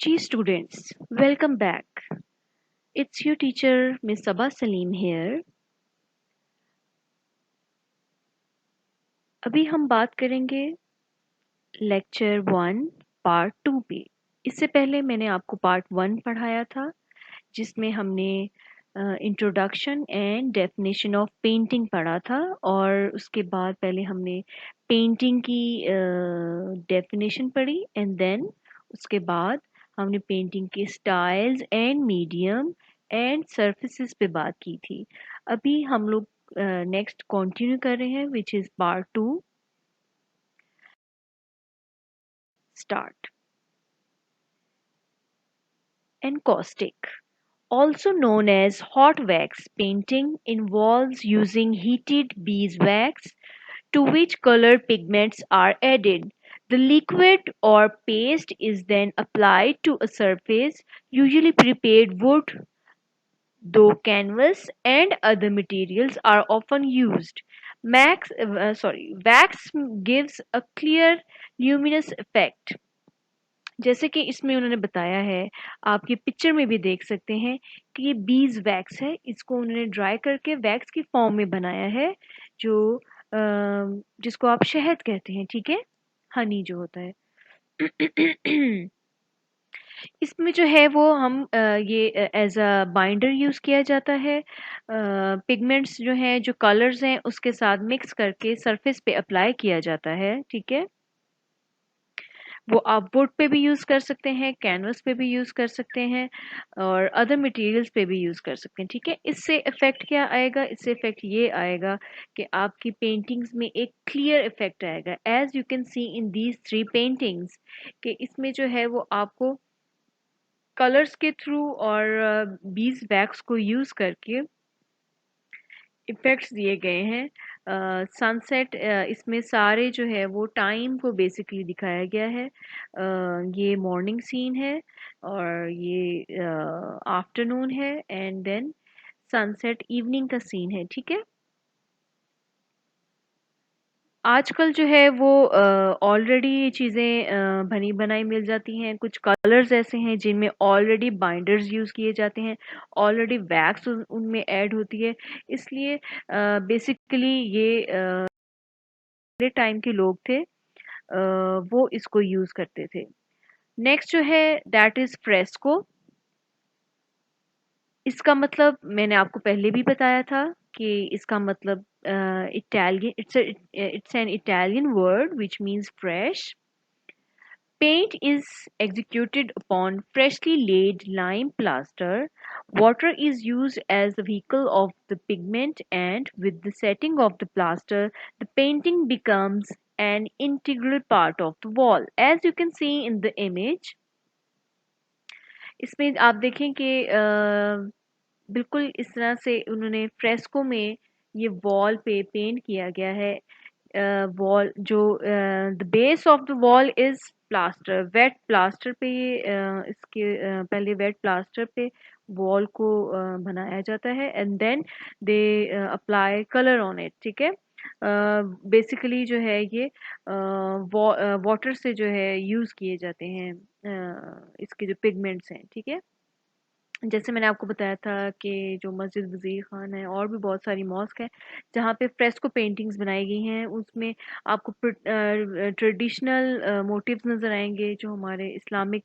G students, welcome back. It's your teacher Miss Sabah Salim here. अभी हम बात करेंगे लेक्चर 1 पार्ट 2 पे। इससे पहले मैंने आपको पार्ट 1 पढ़ाया था जिसमें हमने introduction and definition of painting पढ़ा था और उसके बाद पहले हमने पेंटिंग की डेफिनेशन पढ़ी एंड देन उसके बाद हमने पेंटिंग के styles and medium and surfaces पे बात की थी। अभी हम लोग नेक्स्ट कंटिन्यू कर रहे हैं which is part 2 start. Encaustic, also known as hot wax painting, involves using heated beeswax to which color pigments are added. The liquid or paste is then applied to a surface, usually prepared wood, though canvas and other materials are often used. Wax gives a clear luminous effect. जैसे कि इसमें उन्होंने बताया है, आप ये picture में भी देख सकते हैं कि ये बीज वैक्स है। इसको उन्होंने ड्राई करके वैक्स की फॉर्म में बनाया है, जो जिसको आप शहद कहते हैं, ठीक है, हनी जो होता है। इसमें जो है वो हम ये एज अ बाइंडर यूज किया जाता है। पिगमेंट्स जो हैं, जो कलर्स हैं, उसके साथ मिक्स करके सरफेस पे अप्लाई किया जाता है, ठीक है। वो आप वुड पे भी यूज़ कर सकते हैं, कैनवस पे भी यूज़ कर सकते हैं और अदर मटेरियल्स पे भी यूज़ कर सकते हैं, ठीक है। इससे इफ़ेक्ट क्या आएगा? इससे इफ़ेक्ट ये आएगा कि आपकी पेंटिंग्स में एक क्लियर इफ़ेक्ट आएगा। As you can C in these 3 paintings कि इसमें जो है वो आपको कलर्स के थ्रू और बीज वैक्स को यूज़ करके इफ़ेक्ट्स दिए गए हैं। सनसेट इसमें सारे जो है वो टाइम को बेसिकली दिखाया गया है। ये मॉर्निंग सीन है और ये आफ्टरनून है एंड देन सनसेट इवनिंग का सीन है, ठीक है। आजकल जो है वो ऑलरेडी चीज़ें बनी बनाई मिल जाती हैं। कुछ कलर्स ऐसे हैं जिनमें ऑलरेडी बाइंडर्स यूज़ किए जाते हैं, ऑलरेडी वैक्स उनमें ऐड होती है। इसलिए बेसिकली ये पहले टाइम के लोग थे, वो इसको यूज़ करते थे। नेक्स्ट जो है दैट इज़ फ्रेस्को। इसका मतलब मैंने आपको पहले भी बताया था कि इसका मतलब Italian, it's an Italian word which means fresh. Paint is executed upon freshly laid lime plaster. Water is used as the vehicle of the pigment, and with the setting of the plaster, the painting becomes an integral part of the wall. As you can see in the image, इसमें आप देखें कि बिल्कुल इस तरह से उन्होंने fresco में ये वॉल पे पेंट किया गया है। वॉल जो the base of the wall is plaster, wet plaster पे ये इसके पहले वेट प्लास्टर पे वॉल को बनाया जाता है and then they apply colour on it, ठीक है। बेसिकली जो है ये वाटर से जो है यूज़ किए जाते हैं इसके जो पिगमेंट्स हैं, ठीक है। जैसे मैंने आपको बताया था कि जो मस्जिद वज़ीर खान है और भी बहुत सारी मॉस्क है जहाँ पे फ्रेस्को पेंटिंग्स बनाई गई हैं, उसमें आपको ट्रेडिशनल मोटिव्स नज़र आएंगे जो हमारे इस्लामिक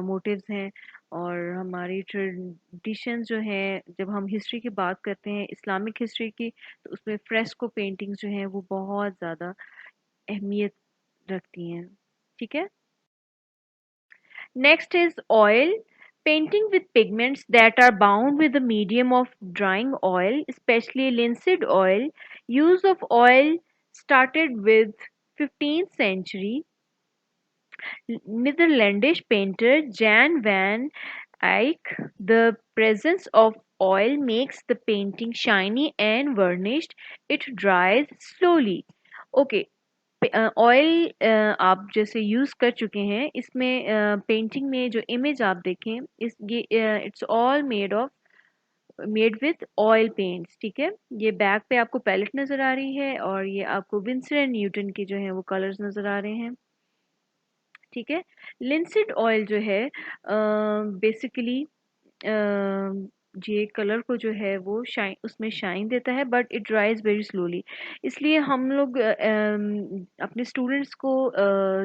मोटिव्स हैं। और हमारी ट्रेडिशंस जो हैं, जब हम हिस्ट्री की बात करते हैं, इस्लामिक हिस्ट्री की, तो उसमें फ्रेस्को पेंटिंग्स जो हैं वो बहुत ज़्यादा अहमियत रखती हैं, ठीक है। Next is oil. Painting with pigments that are bound with the medium of drying oil, especially linseed oil. Use of oil started with 15th century. Netherlandish painter Jan van Eyck. The presence of oil makes the painting shiny and varnished. It dries slowly. Okay, oil आप जैसे use कर चुके हैं, इसमें painting में जो image आप देखें, इस ये it's all made with oil paints, ठीक है। ये बैक पे आपको पैलेट नज़र आ रही है और ये आपको विंसर एंड न्यूटन के जो है वो कलर्स नज़र आ रहे हैं। ठीक है। लिंसिड ऑयल जो है बेसिकली ये कलर को जो है वो शाइन, उसमें शाइन देता है, बट इट ड्राइज वेरी स्लोली। इसलिए हम लोग अपने स्टूडेंट्स को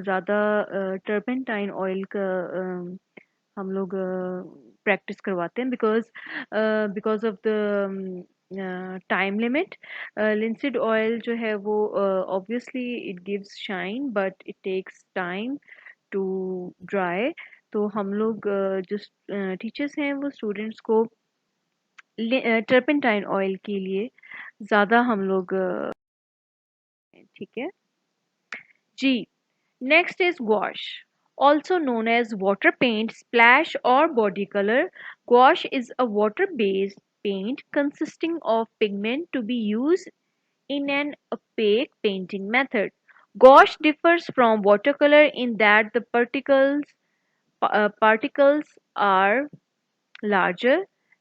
ज़्यादा टर्पेंटाइन ऑयल का हम लोग प्रैक्टिस करवाते हैं, because of the time limit. Linseed oil जो है वो obviously it gives shine, but it takes time to dry. तो हम लोग जो टीचर्स हैं वो स्टूडेंट्स को टर्पेंटाइन ऑयल के लिए ज़्यादा हम लोग ठीक है जी। Next is gouache, also known as water paint, splash, or body color. Gouache is a water based paint consisting of pigment to be used in an opaque painting method. Gouache differs from watercolor in that the particles are larger.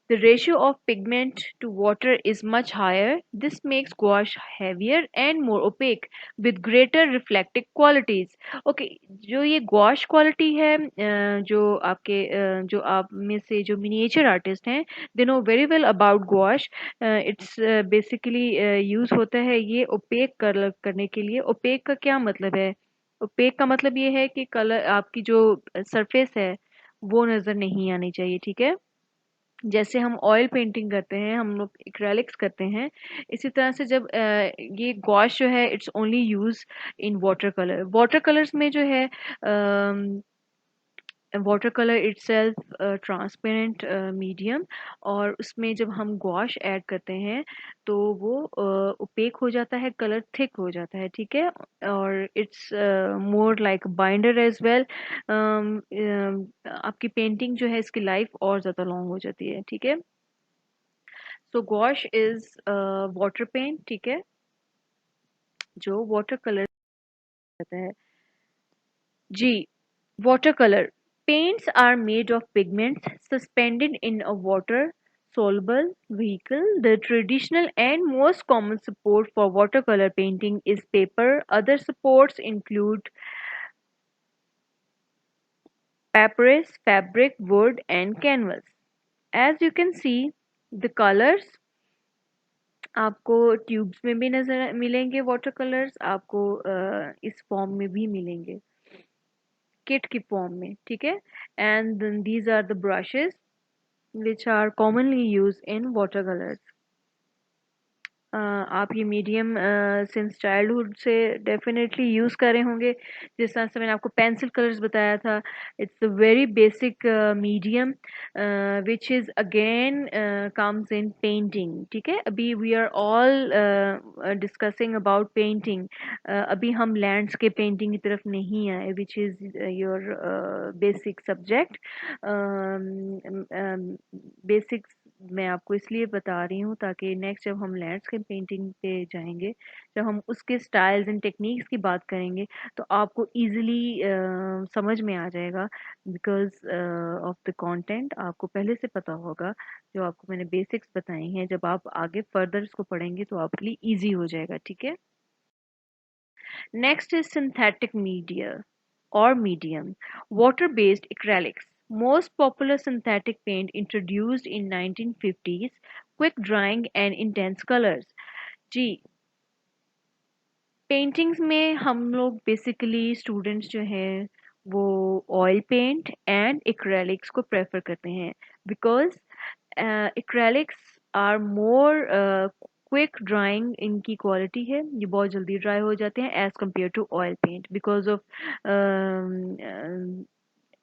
The ratio of pigment to water is much higher. This makes gouache heavier and more opaque with greater reflective qualities. Okay, जो ये gouache quality है, जो आप में से जो miniature artist हैं, they know very well about gouache. It's basically use होता है ये opaque कलर करने के लिए। opaque का क्या मतलब है? opaque का मतलब ये है कि कलर आपकी जो सरफेस है वो नजर नहीं आनी चाहिए, ठीक है। जैसे हम ऑयल पेंटिंग करते हैं, हम लोग एक्रेलिक्स करते हैं, इसी तरह से जब ये गॉश जो है it's only use in water colour. Water colours में जो है water colour itself transparent medium, और उसमें जब हम गॉश ऐड करते हैं तो वो ओपेक हो जाता है, कलर थिक हो जाता है, ठीक है। और it's more like binder as well. आपकी पेंटिंग जो है इसकी लाइफ और ज़्यादा लॉन्ग हो जाती है, ठीक है। सो गॉश इज वाटर पेंट, ठीक है, जो वाटर कलर रहता है जी। Watercolor paints are made of pigments suspended in a water soluble vehicle. The traditional and most common support for watercolor painting is paper. Other supports include papyrus, fabric, wood, and canvas. As you can see, the colors आपको tubes में भी नजर मिलेंगे, water colours आपको इस form में भी मिलेंगे, किट की फॉर्म में, ठीक है। And these are the brushes which are commonly used in watercolors. आप ये मीडियम सिंस चाइल्डहुड से डेफिनेटली यूज़ कर रहे होंगे। जिस तरह से मैंने आपको पेंसिल कलर्स बताया था, it's a very basic medium which is again comes in painting, ठीक है। अभी we are all discussing about painting. अभी हम लैंडस्केप पेंटिंग की तरफ नहीं आए, which is your basic subject. Basics मैं आपको इसलिए बता रही हूँ ताकि नेक्स्ट जब हम लैंडस्केप पेंटिंग पे जाएंगे, जब हम उसके स्टाइल्स एंड टेक्निक्स की बात करेंगे, तो आपको इजीली समझ में आ जाएगा, बिकॉज ऑफ द कंटेंट आपको पहले से पता होगा। जो आपको मैंने बेसिक्स बताई हैं, जब आप आगे फर्दर इसको पढ़ेंगे तो आपके लिए ईजी हो जाएगा, ठीक है। Next is synthetic media or medium, water-based acrylics. Most popular synthetic paint introduced in 1950s, quick drying and intense colors. जी, पेंटिंग्स में हम लोग बेसिकली स्टूडेंट्स जो हैं वो ऑयल पेंट एंड एक्रेलिक्स को प्रेफर करते हैं, because acrylics are more quick drying इनकी क्वालिटी है, ये बहुत जल्दी ड्राई हो जाते हैं as compare to oil paint, because of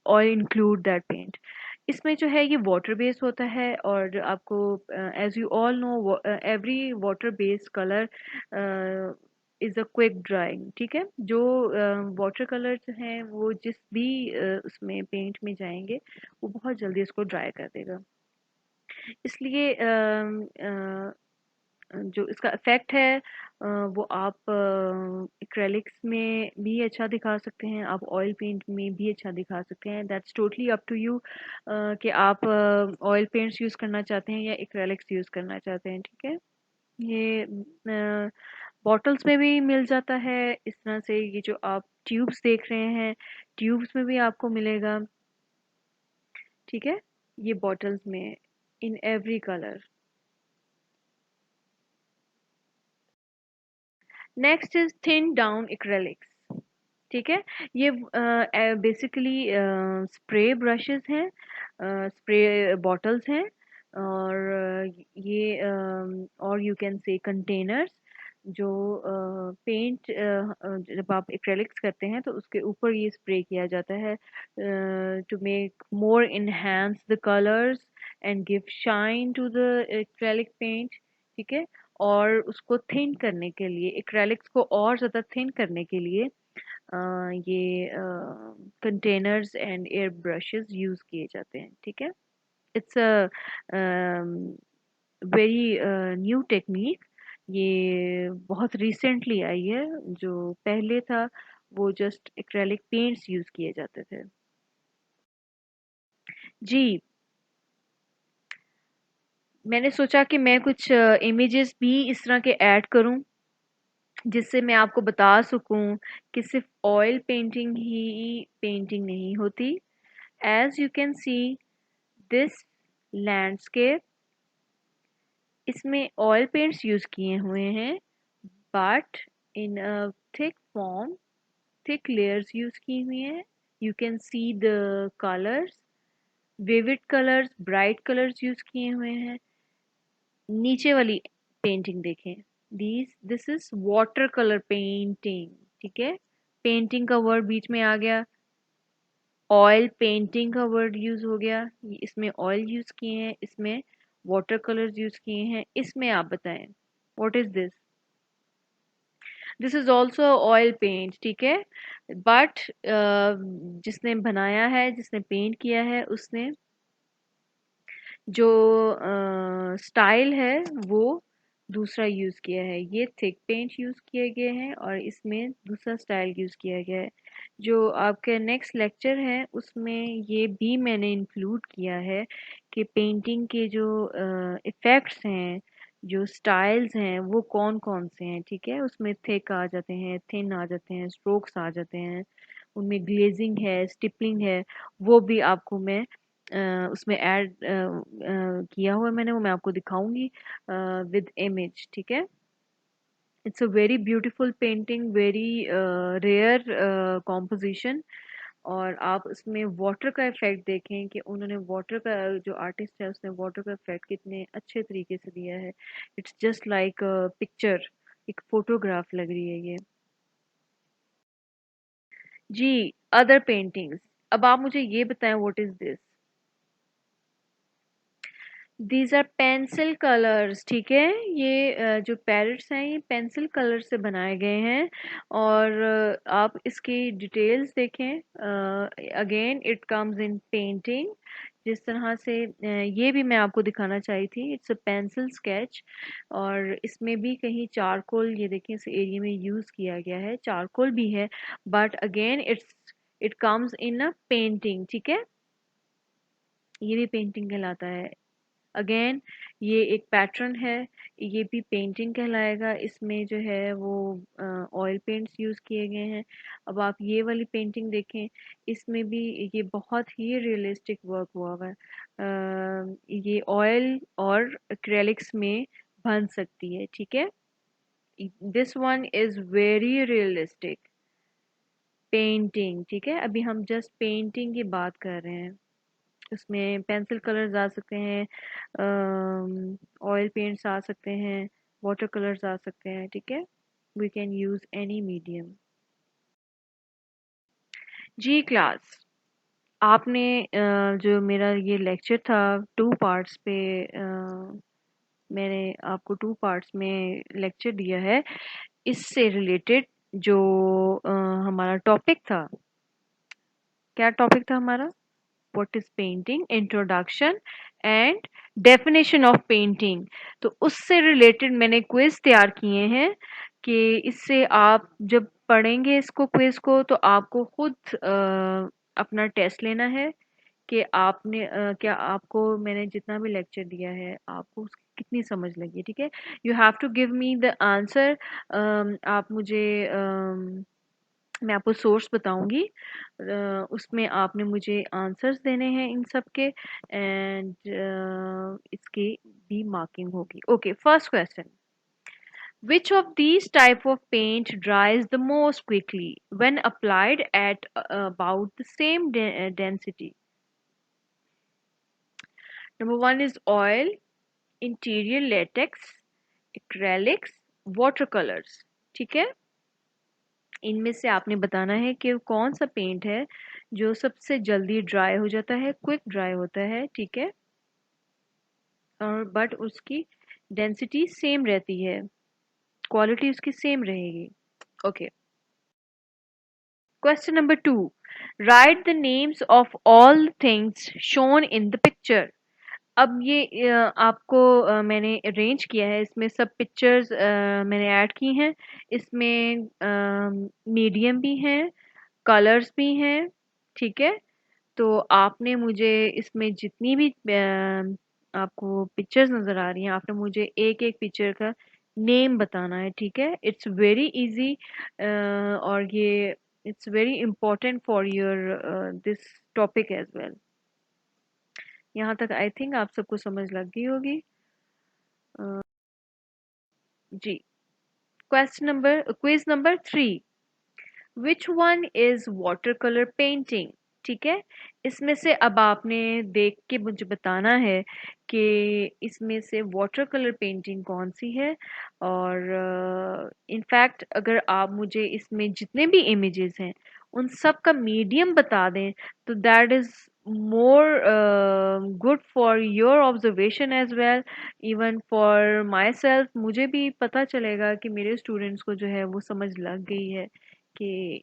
oil include that paint. इसमें जो है ये वाटर बेस्ड होता है, और आपको as you all know every water based colour is a quick drying, ठीक है। जो वाटर कलर्स हैं वो जिस भी उसमें पेंट में जाएंगे वो बहुत जल्दी इसको ड्राई कर देगा। इसलिए जो इसका इफेक्ट है वो आप एक्रेलिक्स में भी अच्छा दिखा सकते हैं, आप ऑयल पेंट में भी अच्छा दिखा सकते हैं। That's totally up to you कि आप ऑयल पेंट्स यूज़ करना चाहते हैं या एक्रेलिक्स यूज़ करना चाहते हैं, ठीक है। ये बॉटल्स में भी मिल जाता है इस तरह से, ये जो आप ट्यूब्स देख रहे हैं, ट्यूब्स में भी आपको मिलेगा, ठीक है, ये बॉटल्स में in every colour. Next is thin down acrylics, ठीक है। ये बेसिकली स्प्रे ब्रशेस हैं, स्प्रे बॉटल्स हैं, और ये और यू कैन से कंटेनर्स जो पेंट जब आप एक्रेलिक्स करते हैं तो उसके ऊपर ये स्प्रे किया जाता है to make more enhance the colours and give shine to the acrylic paint, ठीक है। और उसको थिन करने के लिए, एक्रेलिक्स को और ज़्यादा थिन करने के लिए ये containers and air brushes use किए जाते हैं, ठीक है। It's a very new technique, ये बहुत रिसेंटली आई है। जो पहले था वो जस्ट एक्रेलिक पेंट्स यूज किए जाते थे। जी, मैंने सोचा कि मैं कुछ इमेजेस भी इस तरह के ऐड करूं जिससे मैं आपको बता सकूं कि सिर्फ ऑयल पेंटिंग ही पेंटिंग नहीं होती। As you can see this landscape, इसमें ऑयल पेंट्स यूज किए हुए हैं but in a thick form, thick layers use की हुई हैं। You can see the colours, vivid colours, bright colours use किए हुए हैं। नीचे वाली पेंटिंग देखें, this is water colour painting, ठीक है। पेंटिंग का वर्ड बीच में आ गया, ऑयल पेंटिंग का वर्ड यूज हो गया, इसमें ऑयल यूज किए हैं, इसमें वाटर कलर्स यूज किए हैं। इसमें आप बताएं what is this? This is also oil paint, ठीक है। बट जिसने बनाया है, जिसने पेंट किया है, उसने जो स्टाइल है वो दूसरा यूज किया है। ये थिक पेंट यूज किए गए हैं और इसमें दूसरा स्टाइल यूज किया गया है। जो आपके नेक्स्ट लेक्चर है उसमें ये भी मैंने इंक्लूड किया है कि पेंटिंग के जो इफेक्ट्स हैं, जो स्टाइल्स हैं, वो कौन कौन से हैं, ठीक है। उसमें थिक आ जाते हैं, थिन आ जाते हैं, स्ट्रोक्स आ जाते हैं, उनमें ग्लेजिंग है, स्टिपलिंग है, वो भी आपको मैं उसमें ऐड किया हुआ है मैंने, वो मैं आपको दिखाऊंगी विद इमेज, ठीक है। It's a very beautiful painting, very rare composition. और आप उसमें वाटर का इफेक्ट देखें कि उन्होंने वाटर का, जो आर्टिस्ट है उसने वाटर का इफेक्ट कितने अच्छे तरीके से दिया है। इट्स जस्ट लाइक पिक्चर, एक फोटोग्राफ लग रही है ये। जी, अदर पेंटिंग्स। अब आप मुझे ये बताएं what is this? These are pencil colours, ठीक है। ये जो पैरेट्स हैं ये पेंसिल कलर से बनाए गए हैं। और आप इसकी डिटेल्स देखें, again it comes in painting. जिस तरह से ये भी मैं आपको दिखाना चाही थी, इट्स अ पेंसिल स्केच। और इसमें भी कहीं चारकोल, ये देखें इस एरिया में यूज किया गया है, चारकोल भी है, but again it comes in a painting, ठीक है। ये भी पेंटिंग कहलाता है। अगेन ये एक पैटर्न है, ये भी पेंटिंग कहलाएगा। इसमें जो है वो ऑयल पेंट्स यूज किए गए हैं। अब आप ये वाली पेंटिंग देखें, इसमें भी ये बहुत ही रियलिस्टिक वर्क हुआ हुआ है। ये ऑयल और एक्रेलिक्स में बन सकती है, ठीक है। This one is very realistic painting, ठीक है। अभी हम जस्ट पेंटिंग की बात कर रहे हैं। उसमें पेंसिल कलर्स आ सकते हैं, ऑयल पेंट्स आ सकते हैं, वाटर कलर्स आ सकते हैं, ठीक है। We can use any medium. जी क्लास, आपने जो मेरा ये लेक्चर था टू पार्ट्स पे, मैंने आपको टू पार्ट्स में लेक्चर दिया है। इससे रिलेटेड जो हमारा टॉपिक था, क्या टॉपिक था हमारा? What is painting, introduction and definition of painting. तो उससे रिलेटेड मैंने क्विज तैयार किए हैं कि इससे आप जब पढ़ेंगे इसको, क्विज को, तो आपको खुद अपना टेस्ट लेना है कि आपने क्या आपको मैंने जितना भी लेक्चर दिया है आपको उसकी कितनी समझ लगी, ठीक है। You have to give me the answer. आप मुझे मैं आपको सोर्स बताऊंगी, उसमें आपने मुझे आंसर्स देने हैं इन सब के, एंड इसकी भी मार्किंग होगी। Okay, first question, which of these type of paint dries the most quickly when applied at about the same density? Number one is oil, interior latex, acrylics, watercolors। ठीक है, इनमें से आपने बताना है कि कौन सा पेंट है जो सबसे जल्दी ड्राई हो जाता है, क्विक ड्राई होता है, ठीक है, और बट उसकी डेंसिटी सेम रहती है, क्वालिटी उसकी सेम रहेगी। Okay, question number two, right the names of all things shown in the picture. अब ये आपको मैंने अरेंज किया है, इसमें सब पिक्चर्स मैंने ऐड की हैं, इसमें मीडियम भी हैं, कलर्स भी हैं, ठीक है। तो आपने मुझे इसमें जितनी भी आपको पिक्चर्स नज़र आ रही हैं, आपने मुझे एक एक पिक्चर का नेम बताना है, ठीक है। इट्स वेरी इजी, और ये it's very important for your this topic as well. यहाँ तक आई थिंक आप सबको समझ लग गई होगी। जी, quiz number three, which one is water colour painting. ठीक है, इसमें से अब आपने देख के मुझे बताना है कि इसमें से वाटर कलर पेंटिंग कौन सी है, और इनफैक्ट अगर आप मुझे इसमें जितने भी इमेजेस हैं उन सब का मीडियम बता दें तो that is more good for your observation as well, even for my self. मुझे भी पता चलेगा कि मेरे स्टूडेंट्स को जो है वो समझ लग गई है कि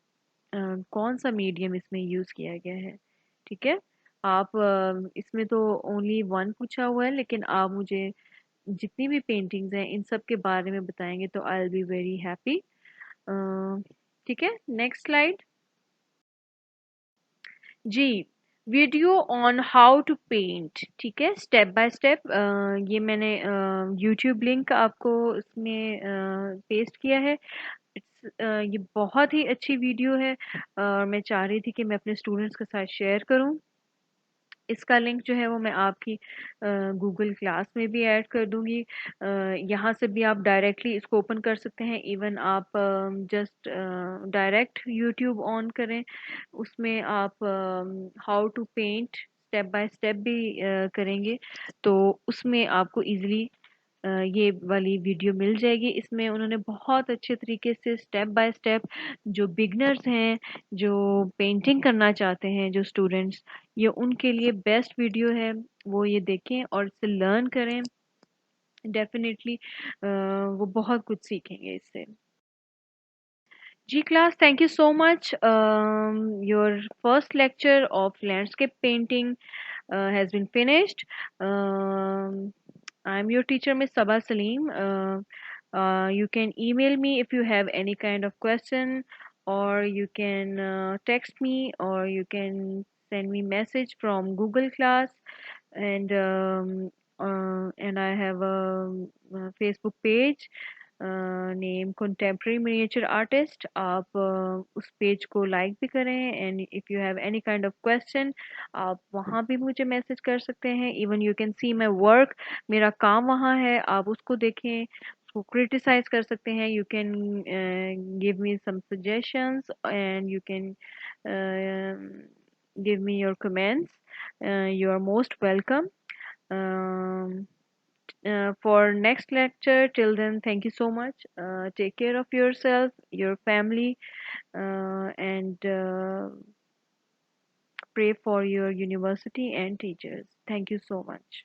कौन सा मीडियम इसमें यूज़ किया गया है, ठीक है। आप इसमें तो ओनली वन पूछा हुआ है, लेकिन आप मुझे जितनी भी पेंटिंग्स हैं इन सब के बारे में बताएंगे तो I will be very happy. ठीक है, नेक्स्ट स्लाइड। जी, video on how to paint, ठीक है, स्टेप बाय स्टेप। ये मैंने यूट्यूब लिंक आपको इसमें पेस्ट किया है। ये बहुत ही अच्छी वीडियो है, और मैं चाह रही थी कि मैं अपने स्टूडेंट्स के साथ शेयर करूं। इसका लिंक जो है वो मैं आपकी गूगल क्लास में भी ऐड कर दूंगी। यहाँ से भी आप डायरेक्टली इसको ओपन कर सकते हैं, इवन आप जस्ट डायरेक्ट यूट्यूब ऑन करें, उसमें आप how to paint step by step भी करेंगे तो उसमें आपको इजीली ये वाली वीडियो मिल जाएगी। इसमें उन्होंने बहुत अच्छे तरीके से स्टेप बाय स्टेप, जो बिगनर्स हैं, जो पेंटिंग करना चाहते हैं, जो स्टूडेंट्स, ये उनके लिए बेस्ट वीडियो है। वो ये देखें और इससे लर्न करें, डेफिनेटली वो बहुत कुछ सीखेंगे इससे। जी class, thank you so much. Your first lecture of landscape painting has been finished. I'm your teacher, Miss Sabah Salim. You can email me if you have any kind of question, or you can text me, or you can send me message from Google Class, and I have a Facebook page name contemporary miniature artist. आप उस page को like भी करें, and if you have any kind of question आप वहाँ भी मुझे message कर सकते हैं। Even you can C my work, मेरा काम वहाँ है, आप उसको देखें, उसको क्रिटिसाइज कर सकते हैं। You can give me some suggestions and you can give me your comments. You are most welcome. Um, for next lecture, till then, thank you so much. Take care of yourself, your family, and pray for your university and teachers. Thank you so much.